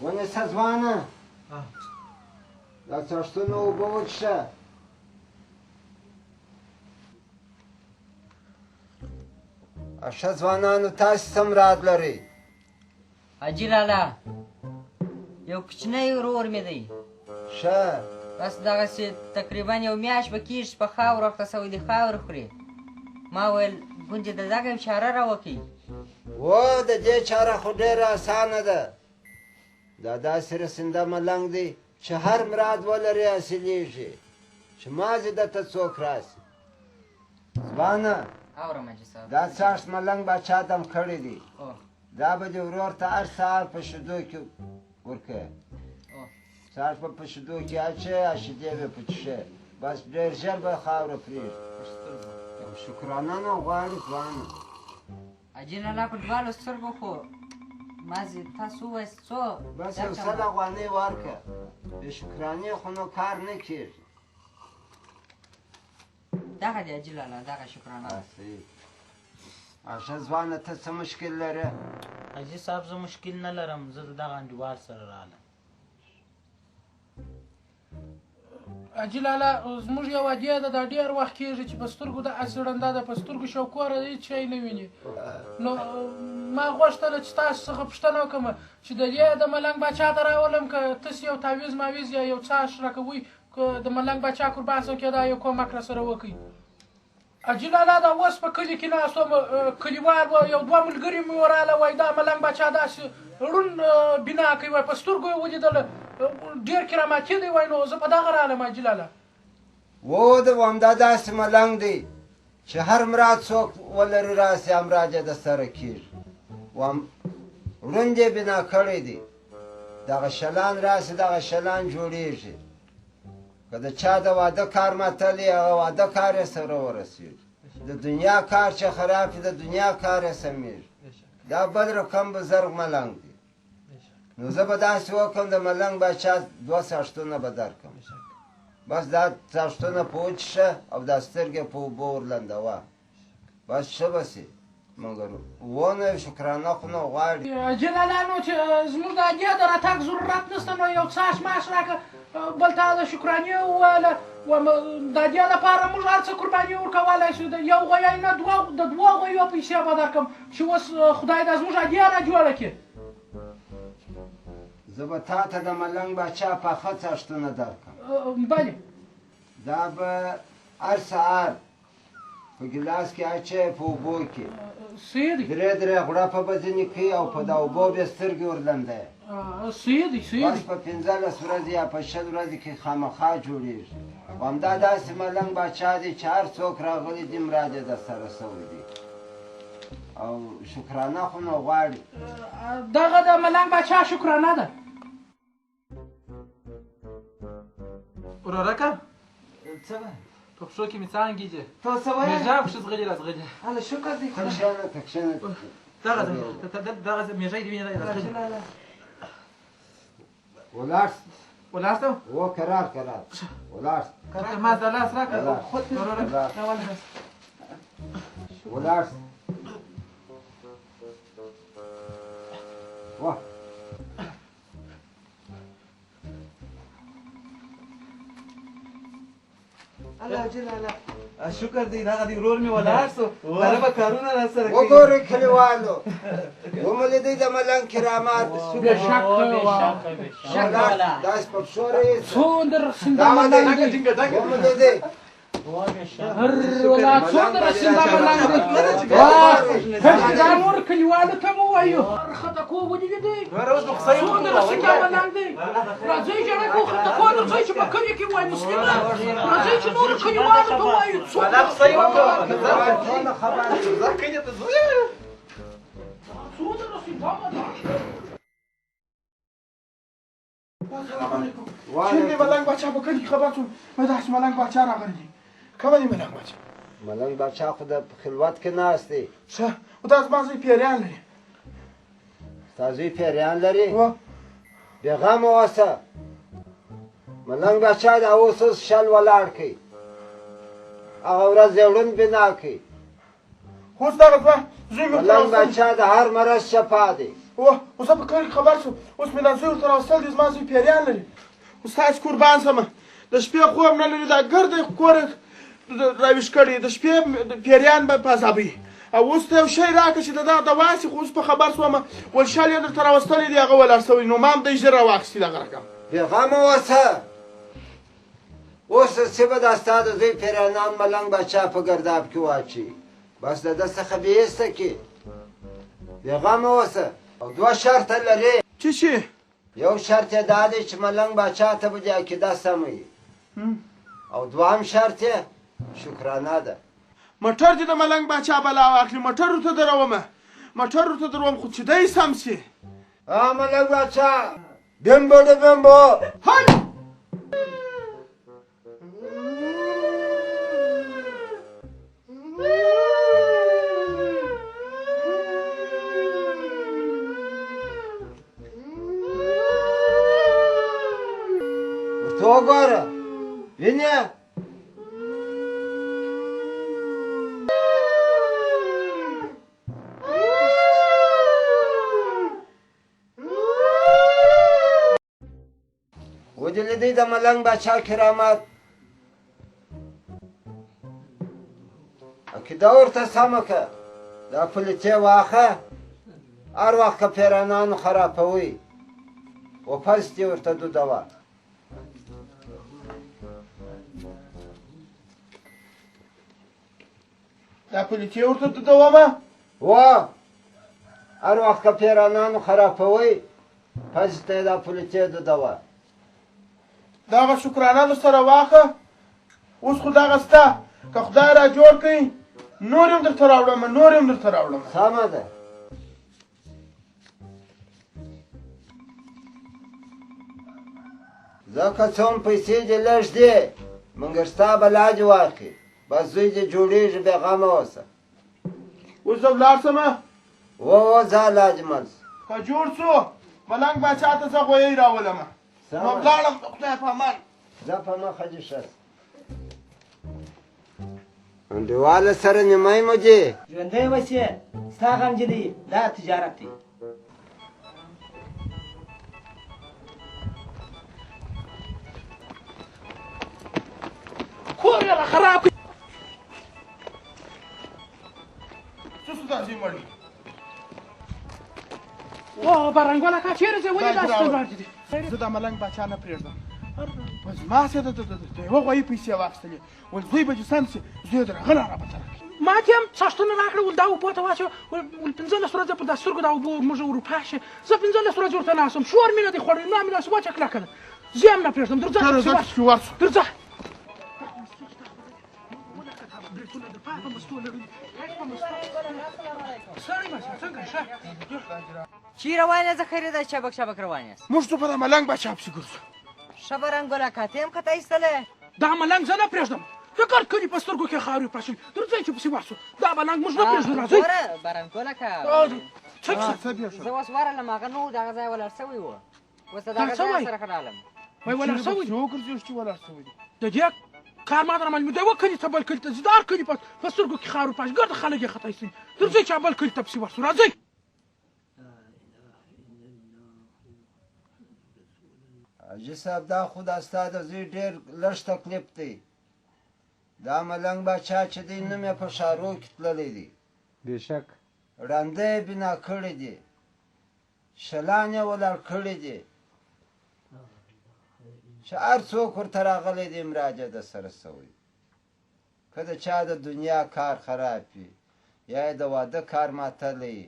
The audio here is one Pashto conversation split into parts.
ونیسه ځوانه دا څښتنه اوبه وڅښه. ښه ځوانانو تاسې څه مراد لرئ؟ حاجي لالا یو کوچنی ورور مې دی. ښه بس دغسې تقریبا یو میاشت به کېږي چې په خاورو اخته سوی دی، خاورې خوري. ما ویل ګوندې د دغه یو چاره راوکړي. و د دې چاره خو ډېره اسانه ده. دا داسې رسنده ملنګ دی چې هر مراد ولري حاصلېږي، چې مازې درته څوک راسي. ځوانه اورم حاجي صاحب. دا څاښت ملنګ باچا دم کړی دی، دا به دې ورور ته هر سهار په شیدو کې ورکوې. څاښت به په شیدو کې اچوې او شیدې به په څښې، بس ډېر ژر به خاوره پرېږدي. یو شکرانه نه غواړي ځوانه. حاجي لالا په دواړو سترګو خو مازې تاسو ووایاست څو بس یو سل افغانۍ ورکړه، بې شکرانې خو نو کار نه کېږي. دغه دی حاجي لالا، دغه شکرانه. ښه ځوانه ته څه مشکل لرې؟ حاجي صاحب زه مشکل نه لرم، زه د دغه انډیوال سره راغلم. حاجي لالا زموږ یو عادیه ده، دا ډېر وخت کېږي چې په سترګو داسې ړنده ده، په سترګو شاوخوا هېڅ شی نه ویني. نو ما غوښتله چې تاسو څخه پوښتنه وکړم چې د دې د ملنګ باچا ته راولم که تاسې یو تعویض ماویز یا یو څاښ راکوئ، که د ملنګ باچا قربان شم کېدا یو کومک راسره وکړئ. حاجي لالا دا اوس په کلي کې ناست وم، کلیوال یو دوه ملګري مې ورغله، وایي دا ملنګ باچا داسې ړوند بنا کوي، وایي په سترګو یې ولیدله ډېر کراماتي دی، وایي نو زه په دغه راغلم حاجي لالا. و د همدا داسې ملنګ دی چې هر مراد څوک ولري راسي امراج یې د سره کېږي. ړوند یې بنا کړی دی، دغه شلان راسي دغه شلان جوړېږي. که د چا د واده کار متلی هغه واده کار یې سره ورسېږي، د دنیا کار چې خراب وي د دنیا کار یې سمیږي. دا بل رقم بزرګ ملنګ دی. نو زه به داسې وکړم د ملنګ باچا دوه څاښتونه به درکړم، بس دا څاښتونه په وچښه او دا سترګې په اوبو ورلندوه، بس ښه به شي. مګر ونه شکرانه خو نه غواړي. حاجي لالا نو چې زموږ د عادیه د راتګ ضرورت نشته، نو یو څاښ ماش راکړه، بل ته د شکرانې وویله. د عادیه لپاره موږ هر څه قرباني ورکولی شو، یو غویی نه د دوه غویو پیسې به درکړم چې اوس خدای دا زموږ عادیه را جوړه کړي. زه به تا ته د ملنګ باچا پاخه څاښتونه درکړم. بلې دا به هر سهار په ګیلاس کې اچوې په اوبو کې، درې درې غوړپه به ځینې کوي او په دا اوبو بیا سترګې ورلندوې. بس په 15 ورځې یا په 6 ورځې کې خامخا جوړېږي. همدا داسې ملنګ باچا دی چې هر څوک راغلی دي مراد یې درسره سوی دی، او شکرانه خو نه غواړي. دغه د ملنګ باچا شکرانه ده. ورورکه څه به په پښو کې مې څانګې دي، ته څه وایې؟ مېږه پښه زغلې رازغلې. هله شکر دی. ته کښېنه ته کښېنه. دغه مېږه دې وینې رازغلې. ولاړ ولاړ ته و کرار کرار ولاړ. ما د لاس راکړه ولاړ. واه الله جلاله شکر دی، دغه دی ورور مې ولاړ سو، هغه به کارونه راسره کوي. وګورئ کلیوالو، وملیدئ د ملنګ کرامات. داسې په پښو رئیس څومره رسنده ملنګ دی، وملیدئ څومره رسنده ملنګ دی. دا نور کلیوالو ته مو وایو خطکو ولیدئ څومره رسنده ملنګ دی. راځئ جنګو خطکو راځئ چې په کلي کې وایي مسلمه، راځئ چې نورو کلیوالو ته وایو څومره رسنده چیرې ملنګ باچا په کلي کې خبر شوم، داسې ملنګ باچا راغلی دی. کومه دی ملنګ باچا؟ ملنګ باچا خو د خلوت کې ناست دی. ښه او دا زما زوی پیریان لري. ستا زوی پیریان لري؟ بېغمه اوسه. ملنګ باچا دا اوس شل ولاړ کوي، هغه ورځ یې ړوند بنا کوي. اوس دغه دوه زوی مې ملنګ باچا د هر مرض شفا دی. اوس په کار کې خبر شو اوس مې دا زوی ورته راوستل دي زما زوی پیریان لري اوس تاسې قربان شمه د شپې خوب نه لري دا ګرد یې کور راویښ کړی د شپې پیریان به په عذابوي او اوس ته یو شی راکړه چې د دغه دوا شي خو اوس په خبر شومه ول شال یې درته راوستلی دی هغه ولاړ شوی نو ما هم دی ژر راواخیستي دغه رقم بېغمه اوسه اوس څه به دا ستا د زوی پیریانان ملنګ باچا په ګرداب کې واچوي بس د ده څخه بېایسته کړي بېغمه اوسه او دوه شرطه لرې څه شي یو شرط یې دا دی چې ملنګ باچا ته به دې عقیده سمه وي او دوهم شرط یې شکرانه ده موټر دې د ملنګ باچا بلا واخلي موټر ورته درومه موټر ورته دروم خو چې دی سم شي ملنګ باچا بمبو د بمبو هی ورته وګوره وینې ودې لیدی د ملنګ باچا کرامت عقیده ورته سمه که دا پلیتې واخه هر وخت که پیرانانو خرابوي واپس دې ورته دودوه دا پلیتې ورته دودومه وا هر وخت که پیرانانو خرابوي پس ته دا پلیتې دودوه دغه شکرانه در سره واخه اوس خو دغه سته که خدای را جوړ کړي نور هم درته راوړم نور هم درته راوړم سمه ده ځکه څه هم پیسې دې لږ دي مګر ستا به لاج واخلي بس زوی دې جوړېږي بېغمه اوسه اوس زه ولاړ شمه ځه لاجمل که جوړ شو ملنګ باچا ته زه غویی راولمه نو ولاړم د خدای په امان ځه په مخه دې شه انډیواله سره نیمای مو دي ژوندی اوسې ستا غم جدي دا تجارت دی کور یې را خراب کړي څه شو دا ځې مړي بارنګوله کا چیرې ځې ولې داسې ولاړ دي زه د ملنګ باچا نه پرېږدم په زما سې د یوه غویي پیسې واخیستلې ول زوی به چې سم شي زوی یې د هغه نه رابطه راکړي ما ته هم څښتنه راکړه ول دا اوبو ته واچوه ول 15 ورځې په دا سترګو دا اوبه موږ اروپا شي زه 15 ورځې ورته ناست وم شور مې نه دی خوړلی ملا مې داسې وچه کلکه ده زه هم نه پرېږدم درځه درځه چی روان یې ذخیره ده شبک شبک روان یاست موږ ته په د ملنګ باچا پسې ګرځو ښه برنګوله کا ته هم خطا ایستلی دا ملنګ زه نه پرېږدم فکر کړي په سترګو کې خاورې پاشل درځئ چې پسې ورسو دا ملنګ موږ نه پرېږدو راځئ ګوره برنګوله کا زه اوس ورغلم هغه نه و دغه ځای ولاړ شوی و اوس د دغه ځای سره ښه راغلم وایي ولاړ شوی دی وګرځېږي چې ولاړ شوی دی د دې کار ما در معلومه دی یوه کلي ته بل کلي ته ځي د هر کلي په سترګو کې خاورې پاشي ګرده خلک یې خطا ایستلي درځئ چې بل کلي ته پسې ورسو راځئ حاجي صاحب دا خو دا ستا د زوی ډېر لږ تکلیف دی دا ملنګ باچا چې دی نوم یې په ښارو کې تللی دی بېشک ړانده یې بنا کړي دي شلان یې ولاړ کړي دي چې هر څوک ورته راغلی دی مراجعه د سره سوی که د چا د دنیا کار خراب وي یا یې د واده کار ماتلی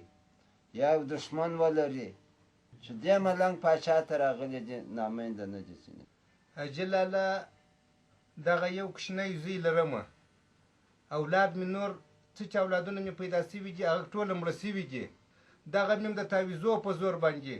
یا یو دښمن ولري چې دې ملنګ پاچا ته راغلی دي نامینده نه دي ځینې حاجي لاله دغه یو کوچنی زوی لرمه اولاد مې نور څه چې اولادونه مې پیدا سوي دي هغه ټوله مړه سوي دي دغه مې هم د تعویضو په زور باندې